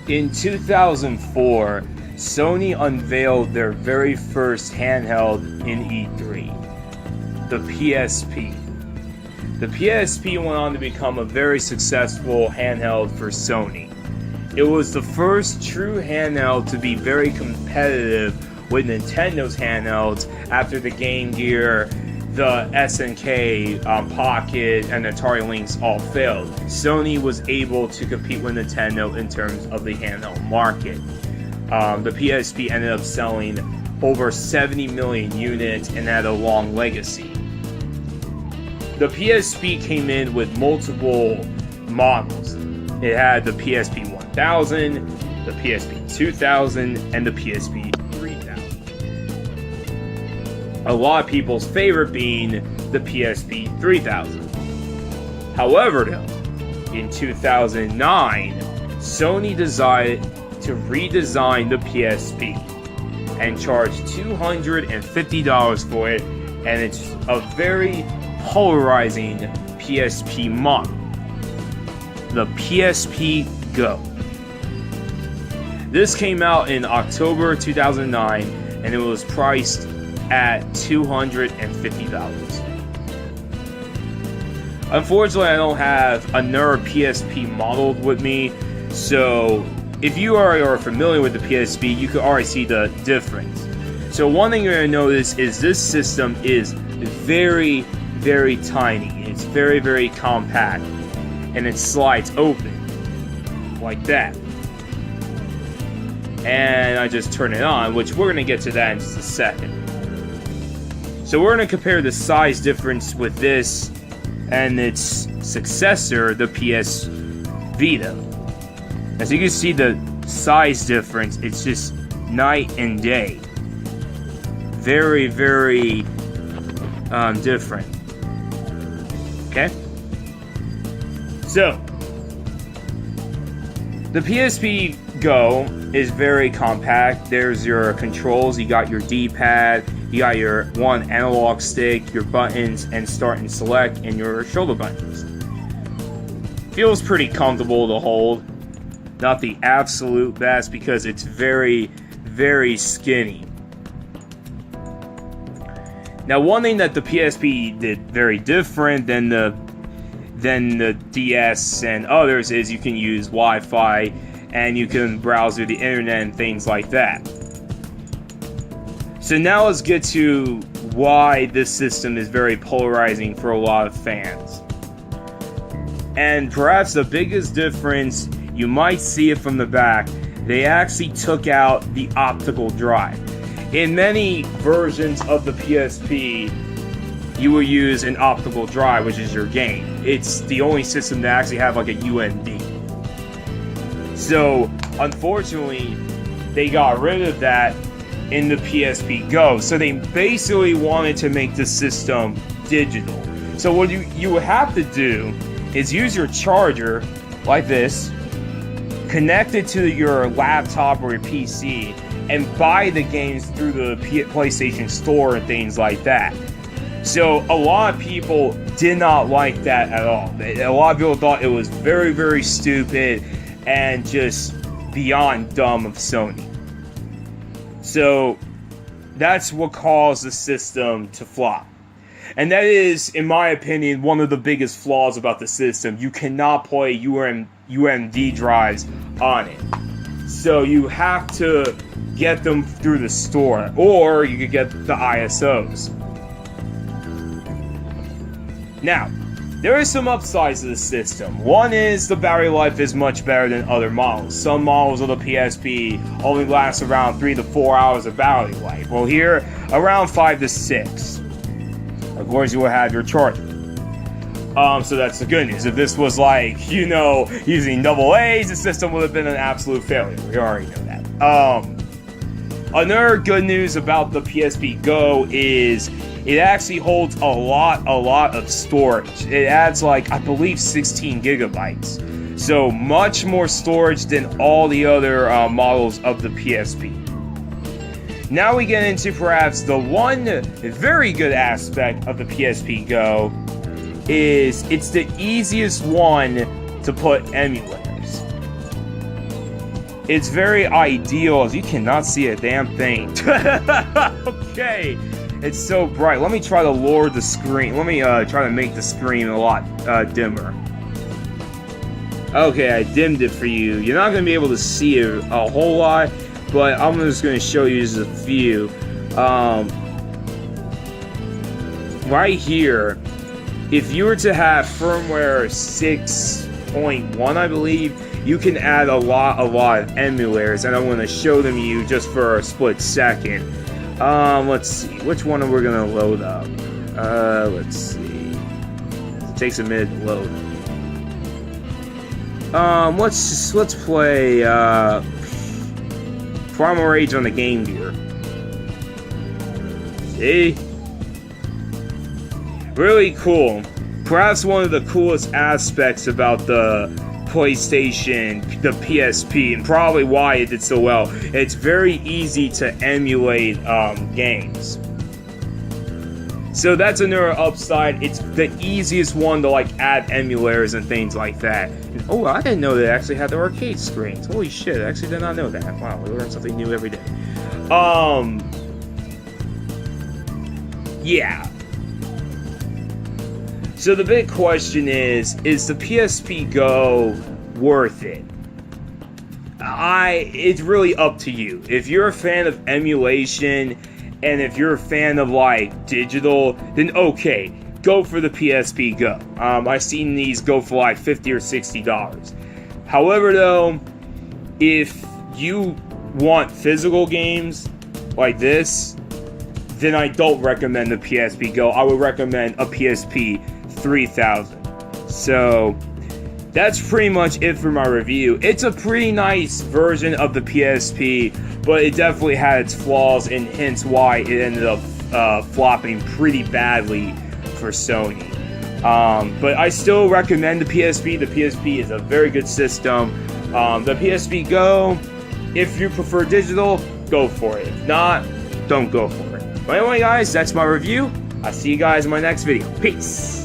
In 2004, Sony unveiled their very first handheld in E3, the PSP. The PSP went on to become a very successful handheld for Sony. It was the first true handheld to be very competitive with Nintendo's handhelds after the Game Gear, the SNK, Pocket, and Atari Lynx all failed. Sony was able to compete with Nintendo in terms of the handheld market. The PSP ended up selling over 70 million units and had a long legacy. The PSP came in with multiple models. It had the PSP 1000, the PSP 2000, and the PSP 3000. A lot of people's favorite being the PSP 3000. However, though, in 2009, Sony decided to redesign the PSP and charge $250 for it, and it's a very polarizing PSP model, the PSP GO. This came out in October 2009, and it was priced at $250. Unfortunately, I don't have another PSP modeled with me, so if you are familiar with the PSP, you can already see the difference. So one thing you're going to notice is this system is very, very tiny. It's very, very compact, and it slides open like that. And I just turn it on, which we're going to get to that in just a second. So we're going to compare the size difference with this and its successor, the PS Vita. As you can see, the size difference, it's just night and day. Very, very different. Okay? So, the PSP GO is very compact. There's your controls, you got your D-pad, you got your one analog stick, your buttons, and start and select, and your shoulder buttons. Feels pretty comfortable to hold. Not the absolute best because it's very, very skinny. Now, one thing that the PSP did very different than the DS and others is you can use Wi-Fi and you can browse through the internet and things like that. So now let's get to why this system is very polarizing for a lot of fans. And perhaps the biggest difference, you might see it from the back, they actually took out the optical drive. In many versions of the PSP, you will use an optical drive, which is your game. It's the only system that actually have like a UMD. So, unfortunately, they got rid of that in the PSP GO. So they basically wanted to make the system digital. So what you would have to do is use your charger like this, connect it to your laptop or your PC, and buy the games through the PlayStation Store and things like that. So a lot of people did not like that at all. A lot of people thought it was very, very stupid and just beyond dumb of Sony. So that's what caused the system to flop. And that is, in my opinion, one of the biggest flaws about the system. You cannot play UMD drives on it. So you have to get them through the store, or you could get the ISOs. Now, there are some upsides to the system. One is the battery life is much better than other models. Some models of the PSP only last around 3 to 4 hours of battery life. Well, here, around 5 to 6. Of course, you will have your charger. So that's the good news. If this was like, using AA's, the system would have been an absolute failure. We already know that. Another good news about the PSP GO is it actually holds a lot of storage. It adds I believe 16 gigabytes. So much more storage than all the other models of the PSP. Now we get into perhaps the one very good aspect of the PSP GO is it's the easiest one to put emulators. It's very ideal, as you cannot see a damn thing. Okay, it's so bright. Let me try to lower the screen. Let me try to make the screen a lot dimmer. Okay, I dimmed it for you. You're not going to be able to see it a whole lot, but I'm just going to show you just a few. Right here, if you were to have firmware 6.1, I believe, you can add a lot of emulators, and I'm going to show them to you just for a split second. Let's see, which one are we going to load up? Let's see. It takes a minute to load. Let's play Primal Rage on the Game Gear. See? Really cool. Perhaps one of the coolest aspects about the PlayStation, the PSP, and probably why it did so well. It's very easy to emulate games. So that's another upside. It's the easiest one to like add emulators and things like that. And, oh, I didn't know they actually had the arcade screens. Holy shit, I actually did not know that. Wow, we learn something new every day. Yeah. So the big question is the PSP GO worth it? It's really up to you. If you're a fan of emulation, and if you're a fan of like digital, then okay, go for the PSP GO. I've seen these go for like $50 or $60. However though, if you want physical games like this, then I don't recommend the PSP GO. I would recommend a PSP 3000. So that's pretty much it for my review. It's a pretty nice version of the PSP, but it definitely had its flaws, and hence why it ended up flopping pretty badly for Sony. But I still recommend the PSP. The PSP is a very good system. The PSP GO, if you prefer digital, go for it. If not, don't go for it. But anyway guys, that's my review. I'll see you guys in my next video. Peace!